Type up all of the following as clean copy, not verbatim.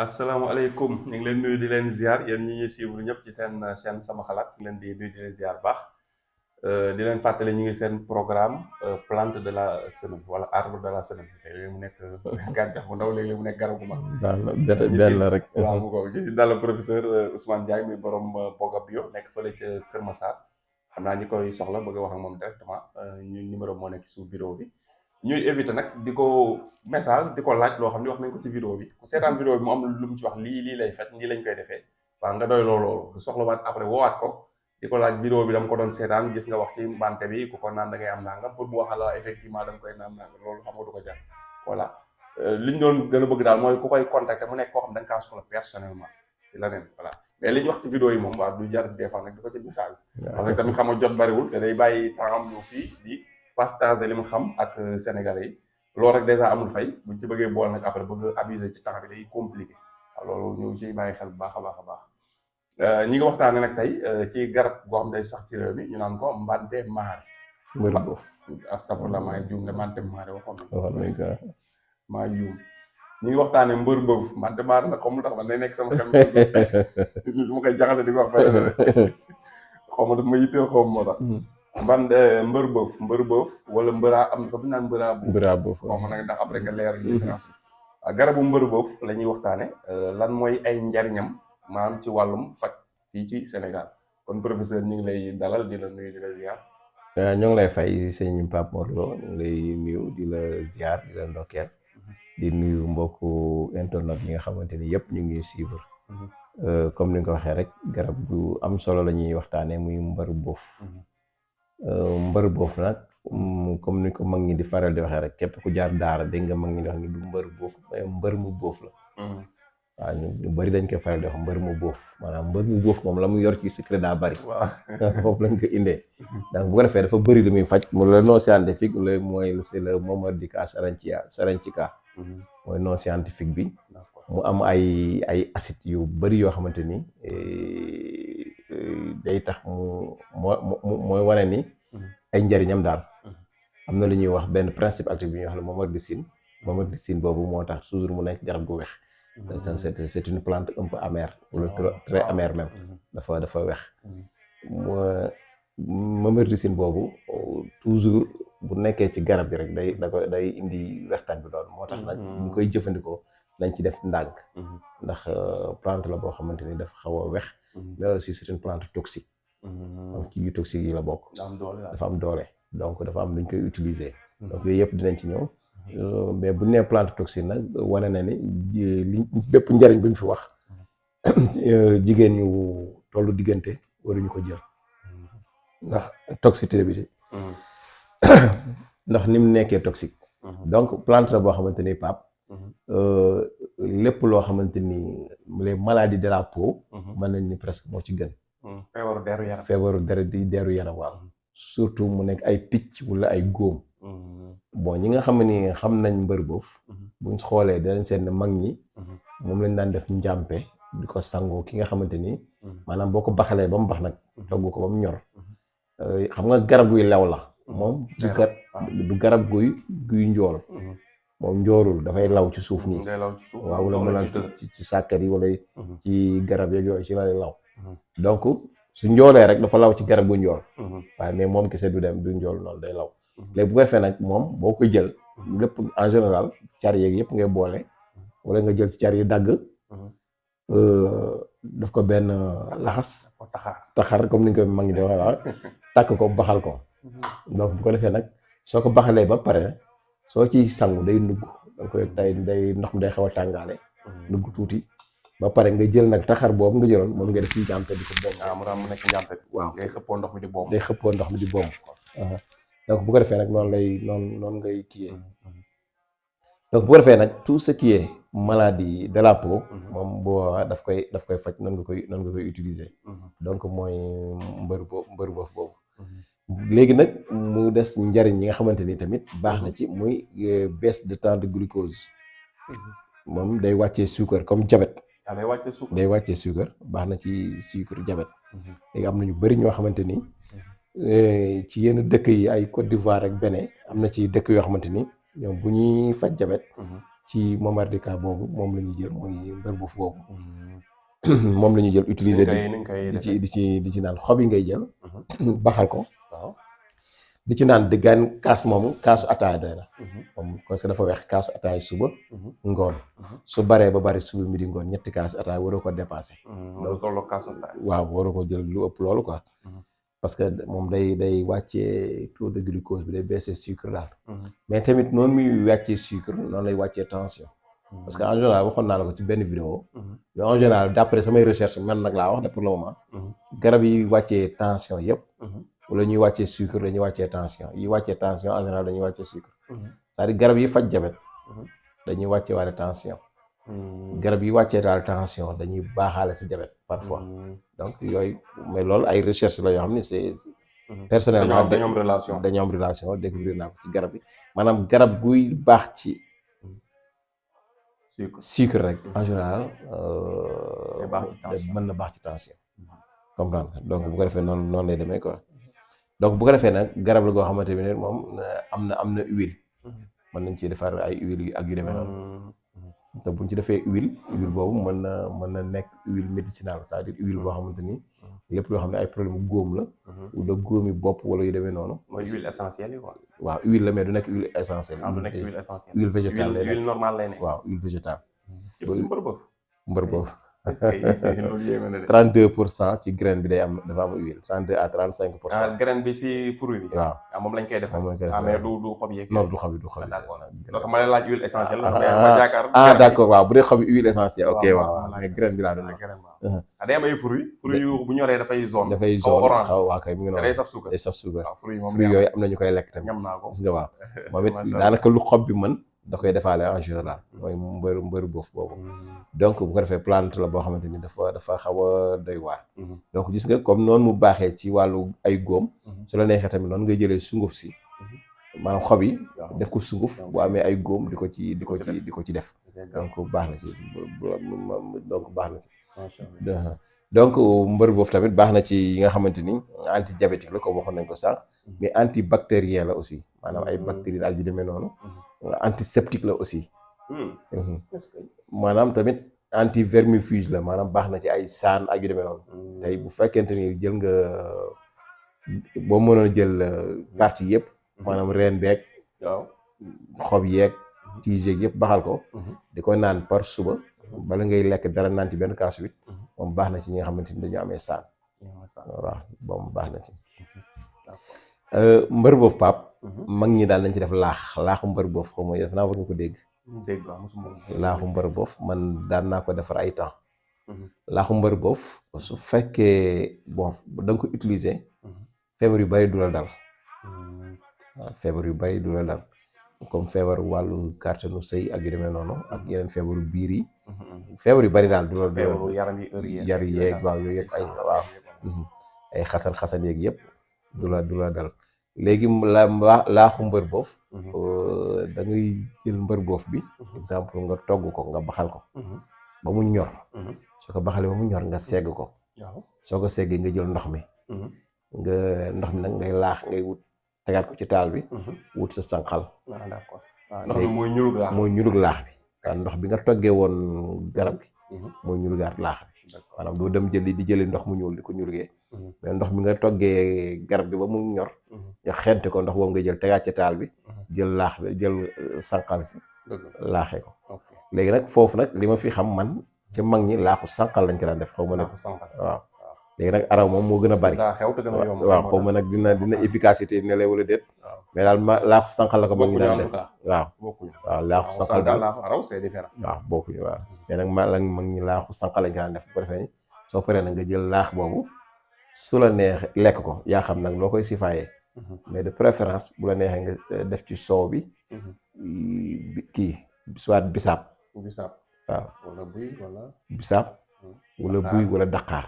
asalaamaaleykum ñu ngi leen nuyu di leen ziar yéen ñi ñuy suivre ñëpp ci seen chaîne sama xalaat ñu leen di nuyu di leen ziar baax di leen fàttali ñu ngi seen programme plante de la semaine wala arbre de la semaine léeg-léeg mu nekk gàncax bu ndaw léeg-léeg mu nekk garab gu mag. daal ñu si benn la rek. waaw mu ko ñu si dal professeur Ousmane Ndiaye muy borom Boga Bio nekk fële ca Kër Massar xam naa ñi koy soxla bëgg a wax ak moom directement ñu numéro moo nekk suuf vidéo bi. ñuy éviter nag di ko message di ko laaj loo xam ne wax nañ ko ci vidéo bi ku seetaan vidéo bi mu am lu mu ci wax lii lay fekk nii lañ koy defee waaw nga doy loolu du soxlawaat après woowaat ko di ko laaj vidéo bi dama ko doon seetaan gis nga wax ci mbante bi ku ko naan da ngay am nangam pour mu wax la effectivement da nga koy naan nangam loolu xam nga du ko jar voilà li ñu doon gën a bëgg daal mooy ku koy contacter mu nekk koo xam da nga kaa soxla personnellement si leneen voilà mais li ñu wax ci vidéo yi moom waaw du jar des fois nag di ko ci message parce que tamit xam nga jot bariwul te day bàyyi temps am ñu fii di partager li mu xam ak sénégalais yi loolu rek déjà amul fay buñ ci bëggee boole nag après bëgg abuser ci temps bi day compliqué waaw loolu ñu ciy bàyyi xel bu baax a baax a baax ñi ngi waxtaane nag tey ci garab goo xam day sax ci réew mi ñu naan ko mbante maare mbër boobu astafurlah maa juum de mbante maare waxoon nañ ko. maa juum ñi ngi waxtaane mbër bëf mbante maare nag comme lu tax man day nekk sama xel du ma koy jaxase di ko wax xaw ma daf ma yitteel xaw ma moo tax mbër bëf wala mbëraa am na sax bu ñu naan mbëraa bëf xaw ma nag ndax après nga leer différence bi waaw garabu mbër bëf la ñuy waxtaane lan mooy ay njariñam maanaam ci wàllum faj fii ci Sénégal kon professeur ñu ngi lay dalal di la nuyu di la ziar. ñoo ngi lay fay sëñ Pape Mor Lo ñu ngi lay nuyu di la ziar di la ndokkeel di nuyu mbokku internet yi nga xamante ni yëpp ñu ngi suivre comme ni nga ko waxee rek garab gu am solo la ñuy waxtaanee muy mbër boof. mbër boof nag comme ni ko mag ñi di faral di waxee rek képp ku jaar daara dégg nga mag ñi di wax ni du mbër boof mbër mu boof la. waaw ñu bëri dañ koy faral di wax mbër mu boof maanaam mbër mu boof moom la mu yor ci secret daa bëri. waaw foofu lañ ko indee. donc bu ko defee dafa bëri lu muy faj mu la non scientifique la mooy c'est le Mamadika Saranchika mooy non scientifique bi. mu am ay acide yu bëri yoo xamante ni day tax mooy wane ni ay njariñam daal. am na lu ñuy wax benn principe actif bi ñuy wax la Mamadicine boobu moo tax toujours mu nekk garab gu weex. c'est une plante un peu amère wala très amère même dafa weex. Mamadicine boobu toujours bu nekkee ci garab bi rek day indi wextaan bi loolu moo tax nag ñu koy jëfandikoo nañ ci def ndànk ndax plante la boo xamante ni dafa xaw a wex mais aussi c'est une plante toxique donc ci yu toxique yi la bokk dafa am doole donc dafa am lu ñu koy utiliser donc yooyu yëpp dinañ ci ñëw mais bu ñu nee plante toxique nag wane na ni li bépp njariñ bu ñu fi wax jigéen ñu tollu diggante waruñu ko jël ndax toxicité bi ndax ni mu nekkee toxique donc plante la boo xamante ni Pape lépp loo xamante ni les maladies de la peau mën nañ ni presque moo ci gën feebaru deru yaram waaw surtout mu nekk ay picc wala ay góom bon ñi nga xam ni xam nañ mbër boof buñ xoolee danañ seen mag ñi moom lañ daan def njàmpe di ko sangoo ki nga xamante ni maanaam boo ko baxalee ba mu bax nag togg ko ba mu ñor xam nga garab guy lew la moom du garab guy njool moom njoolul dafay law ci suuf nii waaw wala mu naan ci sàkkat yi wala ci garab yeeg yooyu ci lay law donc su njoolee rek dafa law ci garab gu njool waaye mais moom kese du dem du njool noonu day law léegi bu ko defee nag moom boo ko jël lépp en général car yeeg yëpp ngay boole wala nga jël ci car yi dagg daf ko benn laxas taxar comme ni nga ko mag ñi di waxee waaw tàkk ko baxal ko donc bu ko defee nag soo ko baxalee ba pare soo ciy sangu day nugg danga koy day ndox mi day xaw a tàngaale nugg tuuti ba pare nga jël nag taxar boobu nga jëloon moom nga def ci njàmpe di ko boom mu nekk njàmpe waaw day xëppoo ndox mi di boom donc bu ko defee nag noonu ngay kiyee donc bu ko defee nag tout ce qui est maladie de la peau moom boo daf koy faj noonu nga koy utiliser donc mooy mbër boobu léegi nag mu des njariñ yi nga xamante ni tamit baax na ci muy baisse de temps de glucose moom day wàccee sucre comme diabète day wàccee sucre baax na ci sucre diabète léegi am na ñu bëri ñoo xamante ni ci yenn dëkk yi ay Côte d'Ivoire ak Bénin am na ci dëkk yoo xamante ni ñoom bu ñuy faj diabète ci Mamadika boobu moom la ñuy jël muy mbër boof boobu moom la ñuy jël utiliser di ci naan xob yi ngay jël baxal ko waaw di ci naan dëggaan kaas moomu kaasu ataaya doy na moom parce que dafa weex kaasu ataaya suba ngoon su baree ba bari suba midi ngoon ñetti kaas ataaya waroo ko dépassé waaw waroo ko jël lu ëpp loolu quoi parce que moom day wàccee taux de glucose bi day baissé sucre daal mais tamit noonu muy wàccee sucre noonu lay wàccee tension parce que en général waxoon naa la ko ci benn vidéo mais en général d'après samay recherche man nag laa wax de pour le moment garab yi wàccee tension yëpp wala ñuy wàccee sucre dañuy wàccee tension yi wàccee tension en général dañuy wàccee sucre c'est-à-dire garab yi faj jabet dañuy wàccee waale tension garab yi wàccee daal tension dañuy baaxaale si jabet parfois donc yooyu mais loolu ay recherche la yoo xam ne c'est personnellement dañoo am relation découvrir naa ko ci garab yi maanaam garab guy baax ci sucre rek en général mën na baax ci tension comprendre donc bu ko defee noonu lay demee quoi donc bu ko defee nag garab la goo xamante ne moom am na huile mën nañ ci defar ay huile yu ak yu demee noonu te buñ ci defee huile boobu mën na nekk huile médicinale c'est-à-dire huile boo xamante ni lépp loo xam ne ay problème góom la wala góomi bopp wala yu demee noonu mooy huile essentielle yi quoi waaw huile la mais du nekk huile essentielle du nekk huile essentielle huile végétale lay nekk huile normale lay nekk waaw huile végétale mbër boobu 32% ci graine bi day am dafa am huile 32 à 35%. graine bi si fruit bi. waaw moom lañ koy defar. mais du xob yeeg. non du xob yi. d'accord donc ma lay laaj huile essentielle. d'accord waaw bu dee xob huile essentielle. ok waaw mais graine bi laa doon wax. day am ay fruits yu bu ñoree dafay jaune. dafay jaune orange xaw waa kay mi ngi noonu. day saf suukar waaw fruits moom yooyu am na ñu koy lekk tamit. ñam naa ko gis nga waaw moom it daanaka lu xob bi mën da koy defaale en général mooy mbëru boof boobu donc bu ko defee plante la boo xamante ni dafa xaw a doy waar donc gis nga comme noonu mu baaxee ci wàllu ay góom su la neexee tamit noonu ngay jëlee sunguf si maanaam xob yi def ko sunguf bu amee ay góom di ko ci def donc baax na ci donc mbër boofu tamit baax na ci yi nga xamante ni anti diabétique la comme waxoon nañ ko sànq mais antibactérien la aussi maanaam ay bactéries ak yu demee noonu antiseptique la aussi maanaam tamit antivermifuge la maanaam baax na ci ay saan ak yu demee noonu tey bu fekkente ni jël nga boo mënoon jël partie yëpp maanaam reen beeg xob yeeg tige yëpp baxal ko di ko naan par suba bala ngay lekk dara naan ci benn kaas wit moom baax na ci ñi nga xamante ni dañu amee saan waaw moom baax na ci mbër boofu Pape mag ñi daal nañ ci def laaxu mbër boof xaw ma def naa war nga ko dégg laaxu mbër boof man daan naa ko defar ay temps laaxu mbër boof su fekkee bon da nga ko utiliser feebar yu bari du la dal waaw feebar yu bari du la dal comme feebar wàllu kàttanu sëy ak yu demee noonu ak yeneen feebaru biir yi feebar yu bari daal du la feebaru yaram yi yeeg waaw yooyu yëpp ay waaw ay xasan yeeg yëpp du la dal léegi laaxu mbër boof da ngay jël mbër boof bi exemple nga togg ko nga baxal ko ba mu ñor soo ko baxalee ba mu ñor nga segg ko soo ko seggee nga jël ndox mi nag ngay laax ngay wut tegaat ko ci taal bi wut sa sànqal d'accord ndox mi mooy ñulug laax bi waaw ndox bi nga toggee woon garab gi mooy ñulugaat laax bi maanaam doo dem di jëli ndox mu ñuul di ko ñulugee mais ndox mi nga toggee garab bi ba mu ñor nga xente ko ndox boobu nga jël tegaat ci taal bi jël laax bi jël sànqal si laaxee ko léegi nag foofu nag li ma fi xam man ci mag ñi laaxu sànqal lañ ci daan def xaw ma nag waaw léegi nag araw moom moo gën a bari waaw xaw ma nag dina efficacité ne lay wala déet mais daal laaxu sànqal la ko mag ñi daan def waaw laaxu sànqal daal araw c'est différent waaw bokkuñu waaw mais nag mag ñi laaxu sànqal lañ ci daan def bu ko defee ni soo paree nag nga jël laax boobu su la neex lekk ko yaa xam nag loo koy sifaayee mais de préférence bu la neexee nga def ci soow bi kii soit bisaab waaw bisaab wala buy wala daqaar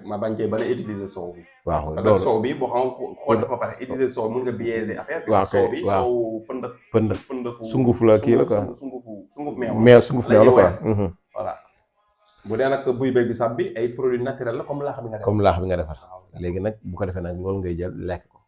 ma bañ cee bala utiliser soow bi waaw parce que soow bi boo xam xool dafa pare utiliser soow mun nga biaiser affaire bi waaw soow bi soow pënd sunguf la kii la quoi sunguf meew la quoi voilà bu dee nag buy beeg bisaab bi ay produits naturels la comme laax bi nga defar léegi nag bu ko defee nag loolu ngay jël lekk ko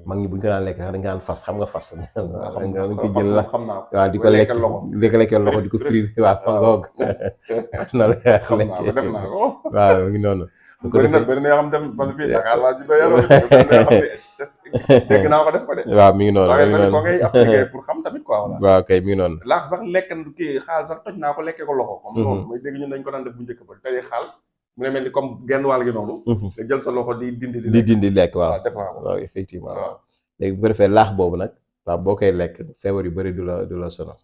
mag ñi bu ñu ko daan lekk sax dañ ko daan fas xam nga fas. nga ko fas jël la xam naa ko. waaw di ko lekk lekkee loxo di ko firi waaw fa ngoog. noonu la xam naa ko def naa ko. waaw mi ngi noonu. su ko defee bëri na yoo xam ne man fii Dakar laa juddoo yaroo dégg naa ko def ko de. waaw mi ngi noonu mi ngi noonu foo ngay appliquer pour xam tamit quoi. waaw kay mi ngi noonu. laax sax lekk kii xaal sax toj naa ko lekkee ko loxo. comme noonu mooy dégg ñun dañ ko daan def bu njëkk ba tey xaal mu ne mel ni comme genn wàll gi noonu. nga jël sa loxo di dindi lekk waaw def naa ko waaw effectivement waaw. léegi bu ko defee laax boobu nag waaw boo koy lekk feebar yu bëri du la sonal.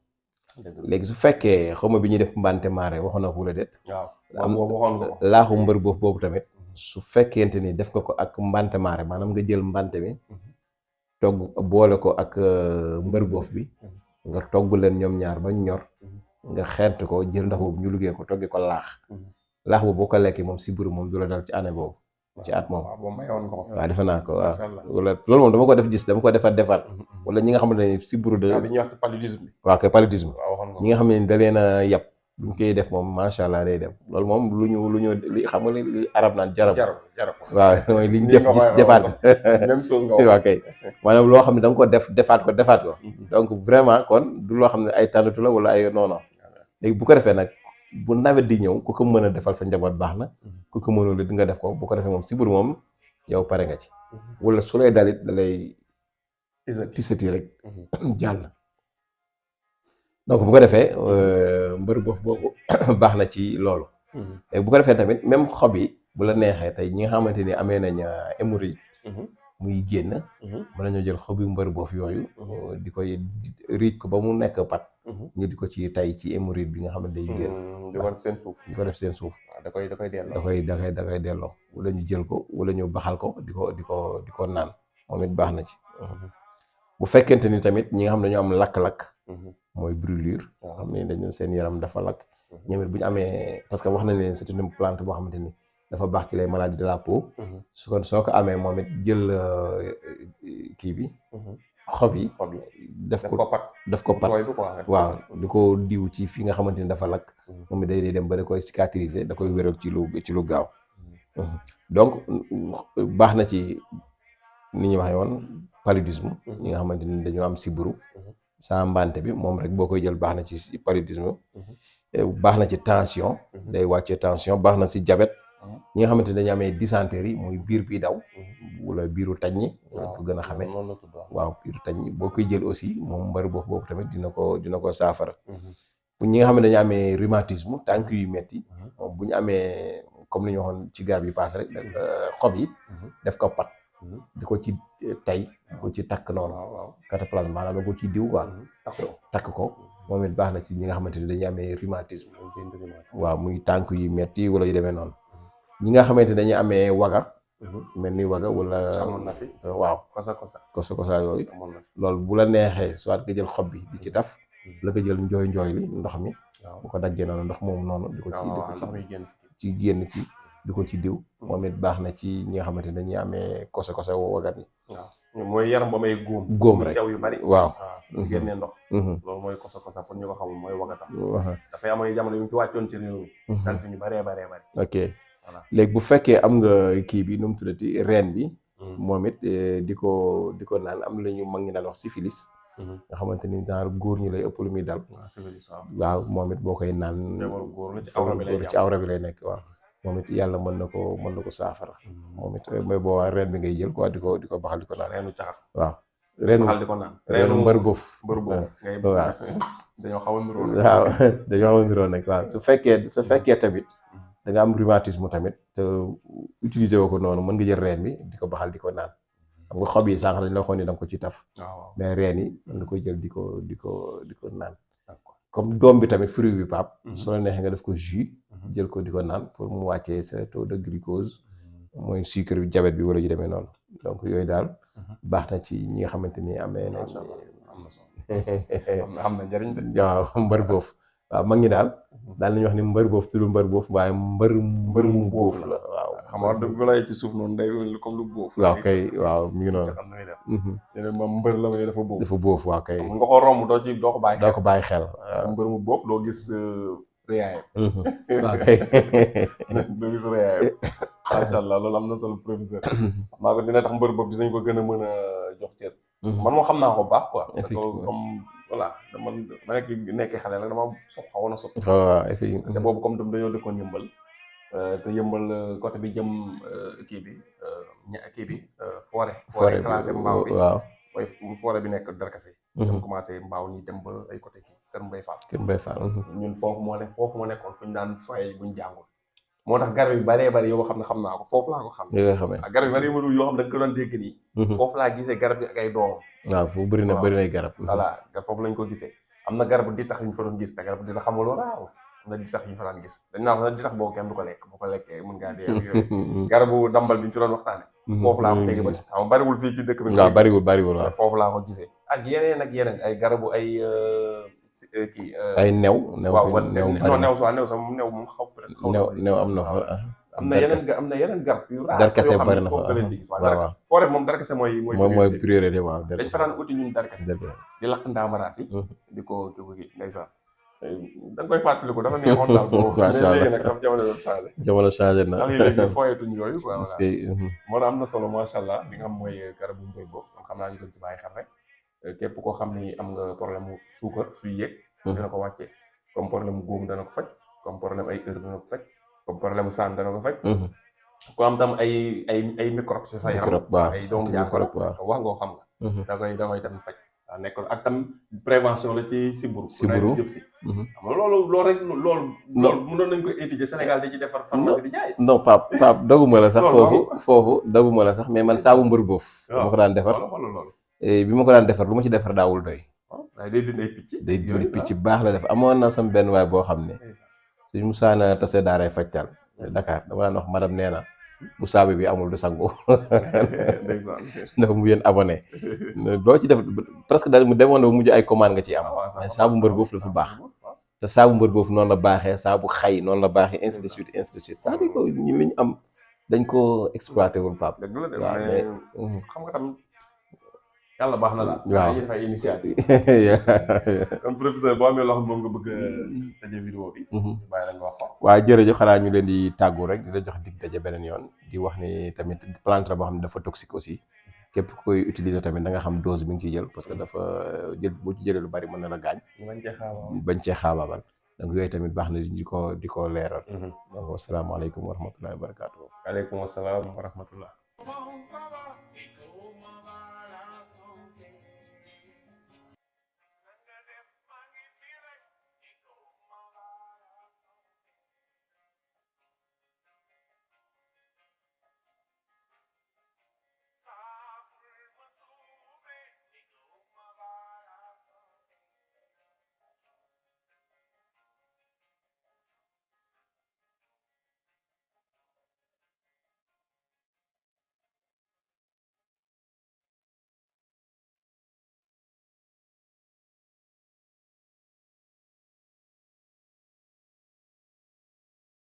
léegi su fekkee xaw ma bi ñuy def mbante maare waxoon na ko la déet. waaw am waxoon nga ko. laaxu mbër boobu tamit su fekkente ni def nga ko ak mbante maare maanaam nga jël mbante mi togg boole ko ak mbër boof bi nga togg leen ñoom ñaar bañ ñor nga xeent ko jël ndax boobu ñu liggéey ko toggi ko laax boobu boo ko lekkee moom sibbiru moom du la dal ci année boobu ci at moom. waaw defe naa ko waaw. loolu moom dama ko defaat wala ñi nga xamante ne sibbiru de. li ñuy wax paludisme. waaw kay paludisme. ñi nga xam ne da leen a yab. bu ñu koy def moom macha allah day dem loolu moom lu ñu li xam nga li arab naan jarab. waaw mooy li ñu def gis defaat. même chose nga waaw kay maanaam loo xam ne da nga ko defaat ko. donc vraiment kon du loo xam ne ay tànnatu la wala ay non. léegi bu ko defee nag bu nawet di ñëw ku ko mën a defal sa njaboot baax na ku ko mënul di nga def ko bu ko defee moom sibbiru moom yow pare nga ci. wala su lay dalit da lay tisati rek jàll. donc bu ko defee mbër boobu baax na ci loolu. léegi bu ko defee tamit même xob yi bu la neexee tey ñi nga xamante ni amee nañ hémorroïde muy génn. mën nañoo jël xob yu mbër boobu yooyu. di koy riij ko ba mu nekk pat. ñu di ko ci tay ci hémorroïde bi nga xamante day génn. di ko def seen suuf. da koy delloo. da koy delloo wala ñu jël ko wala ñu baxal ko di ko naan moom it baax na ci. bu fekkente ni tamit ñi nga xam ne dañoo am lakk-lakk. mooy brûlure. xam ne dañu seen yaram dafa lakk. ñoom it bu ñu amee parce que wax nañ leen c'est une plante boo xamante ni dafa baax ci les maladies de la peau. soo ko amee moom it jël kii bi. xob yi def ko pat waaw di ko diw ci fi nga xamante ni dafa lakk. moom it day dem ba da koy cicatriser da koy wéral ci lu gaaw. donc baax na ci ni ñu waxee woon paludisme. ñi nga xamante ni dañoo am sibbiru. saa mbante bi moom rek boo koy jël baax na ci paludisme. baax na ci tension. day wàccee tension baax na ci diabète. ñi nga xamante ni dañu amee dysenterie muy biir bi daw. wala biiru taññi. ko gën a xamee waaw biiru taññi boo koy jël aussi moom mbër boobu tamit dina ko saafara. ñi nga xam ne dañu amee rhumatisme tànk yu metti moom bu ñu amee comme ni ñu waxoon ci garab yi paase rek xob yi. def ko pat. di ko ci tay di ko ci takk noonu. cataplasme maanaam da ko ci diw quoi. takk ko moom it baax na ci ñi nga xamante ni dañuy amee rhumatisme. waaw muy tànk yu metti wala yu demee noonu. ñi nga xamante ne dañuy amee waga. mel ni waga wala. amoon na fi waaw kosa yooyu. loolu bu la neexee soit nga jël xob bi di ci taf. la ko jël njooy li ndox mi. bu ko daggee noonu ndox moom noonu. di ko ci génn ci. di ko ci diw. moom it baax na ci ñi nga xamante ne dañuy amee kosa wagat yi. waaw mooy yaram ba may góom rek sew yu bari. waaw génnee ndox. loolu mooy kosa pour ñu ko xamul mooy wagatam. dafay am ay jamono yu ñu fi wàccoon ci réew mi. daan fi ñu baree bari. ok léegi bu fekkee am nga kii bi nu mu tuddati reen bi. moom it di ko naan am na ñu mag ñi daan wax syphilis. nga xamante ni genre góor ñi lay ëpp lu muy dal. waaw moom it boo koy naan. ci awra bi lay nekk waaw. moom it yàlla mën na ko saafara. moom it mooy boobaa reen bi ngay jël quoi di ko baxal di ko naan. reenu caxar. waaw baxal di ko naan. reenu mbër boof. ngay waaw dañoo xaw a niroo. waaw dañoo xaw a niroo nag waaw su fekkee tamit da nga am rhumatisme tamit te utiliser woo ko noonu mën nga jël reen bi di ko baxal di ko naan. xam nga xob yi sànq dañ la waxoon ni da nga ko ci taf. mais reen yi mën nga koy jël di ko naan. comme doom bi tamit fruit bi pap su la neexee nga def ko jus. jël ko di ko naan pour mu wàccee sa taux de glucose. mooy sucre bi diabète bi wala yu demee noonu. donc yooyu daal baax na ci ñi nga xamante ni amee nañ. am na njëriñ de. waaw mbër boof waaw mag ñi daal nañu wax ni mbër boof tudd mbër boof waaye mbër mu boof la waaw. xam nga bu lay ci suuf noonu day comme lu boof. waaw kay waaw mi ngi noonu. moom mbër la may dafa boof. dafa boof waaw kay. nga ko romb doo ko bàyyi xel. waaw mbër mu boof doo gis rëyaayam. waaw kay. doo gis rëyaayam. macha allah loolu am na solo professeur. xam naa ko dina tax mbër boobu dinañ ko gën a mën a jox cër. man moo xam naa ko bu baax quoi. parce que comme voilà dama nekk xale la dama xawoon a sopp. waaw effectivement te boobu comme tam dañoo dëkkoon yëmbal. te yëmbal côté bi jëm kii bi kii bi forêt classé mbaaw bi waaw mooy forêt bi nekk Darkase. dem commencé mbaaw nii dem ba ay côté kii Kër Mbay Fall. ñun foofu moo nekkoon fu ñu daan fay buñ jàngul. moo tax garab yu bëree yoo xam ne xam naa ko foofu laa ko xam. garab yu bëri yoo xam ne da nga ko doon dégg nii. foofu laa gisee garab yi ak ay doomam. waaw foofu bëri na garab. voilà foofu lañ ko gisee. am na garabu di tax yu ñu fa doon gis te garabu di tax xam nga loolu raar am na di tax yu ñu fa daan gis dañ naa di tax boobu kenn du ko lekk bu ko lekkee mën ngaa dee yooyu garabu dambal bi ñu fi doon waxtaane foofu laa ko tege ba si xam bariwul fii ci dëkk bi. waaw bariwul waaw foofu laa ko gisee ak yeneen ay garabu ay kii. ay new. waaw new sax moom xaw new am na fa. am na yeneen garab yu raar Darkase bari na foofu fa leen di gis waaw forêt moom Darkase mooy priorité waaw. dañ fa daan uti ñun Darkase di lakk ndaamaraas yi di ko kii ndeysaan da nga koy fàttaliku dafa neexoon daal boobu. macha allah léegi nag comme jamono changé na. ndax léegi fooyetuñ yooyu quoi. parce que moo tax am na solo macha allah li nga xam mooy garabu mbéy boobu kon xam naa ñu gën ci bàyyi xel rek képp koo xam ni am nga problème mu suukar suy yéeg. dina ko wàccee comme problème mu góom dana ko faj comme problème ay heure dana ko faj comme problème mu saan dana ko faj. ku am tam ay microbe ci sa yaram. ay doomu jàngoro wax nga xam nga. da koy tamit faj. waaw nekkoon ak tam prévention la ci sibbiru. jëp si. xam nga loolu mënoon nañ ko étudier Sénégal di ci defar pharmacie di jaay. non Pape doguma la sax. foofu doguma la sax mais man saabu mbër boof. ma ko daan defar bi ma ko daan defar lu ma ci defar daawul doy. waaw day dindi ay picc. day dindi picc baax la def amoon na sama benn waay boo xam ne. suñu musaana tase daaray fajtal Dakar dama daan wax madame nee na bu saabu bi amul du sangu. ndax mu yéen abonné doo ci def presque daal mu demoon na bu mujj ay commande nga ciy am. mais saabu mbër boofu dafa baax. te saabu mbër boofu noonu la baaxee saabu xay noonu la baaxee ainsi de suite c'est-à-dire que ñi li ñu am dañ ko exploité wul Pape. dëgg la de mais xam nga tam yàlla baax na la. waaw dañuy def ay initiative. kon professeur boo amee loo xam moom nga bëgg a daje vidéo bi. bàyyi la nga wax ko. waaw jërëjëf xanaa ñu leen di tàggu rek di la jox dig daje beneen yoon di wax ni tamit plante la boo xam ne dafa toxique aussi képp koy utiliser tamit da nga xam dose bi nga ciy jël parce que dafa jël boo ci jëlee lu bari mën na la gaañ. bañ cee xaabaabal donc yooyu tamit baax na di ko leeral. donc asalaamaaleykum wa rahmatullahi wa barakaatu. waaleykum asalaam wa rahmatullah.